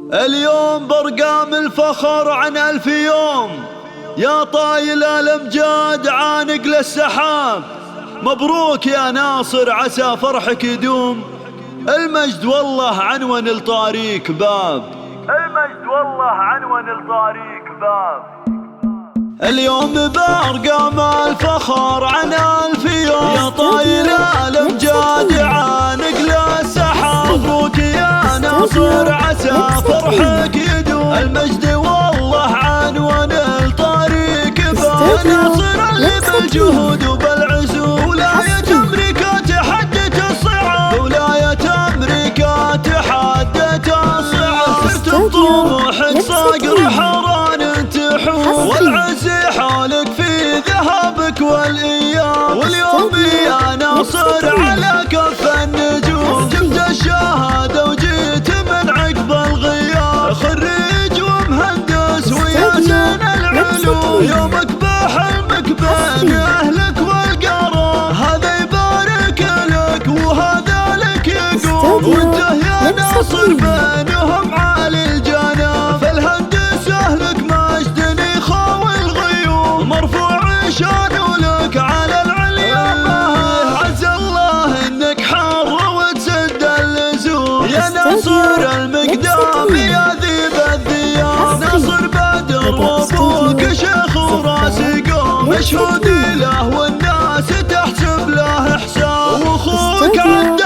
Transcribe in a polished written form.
اليوم برقام الفخر عن 1000 يوم، يا طايل الامجاد عانق للسحاب. مبروك يا ناصر عسى فرحك يدوم، المجد والله عنون لطاريك باب، المجد والله عنون لطاريك باب. اليوم بارقام الفخر عن 1000 يوم، يا طايل الامجاد عانق للسحاب. مبروك يا ناصر عسى فرحك يدوم، المجد والله عنون لطاريك باب. ناصر اللي بالجهود وبالعزو ولاية امريكا تحدت الصعاب، ولاية امريكا تحدت الصعاب. صرت بطموحك صقر حران تحوم، والعز حولك في ذهبك والايام. واليوم يا ناصر على كف النجوم، جبت الشهادة وجيت من عقب الغياب. خريج ومهندس ويا سن العلوم، يومك بحلمك بين اهلك والقرار. هذا يبارك لك وهذا لك يقوم، وانت يا ناصر بينهم عالي الجناب. فالهندسة لك مجد يخاوي الغيوم، مرفوع شان لك على العليا. عز الله انك حر وتسد اللزوم، يا ناصر المقدام يا ذيب الذياب. ناصر بدر وابوك شيخ وراس قوم، مشهود له والناس تحسب له حساب. واخوك عبد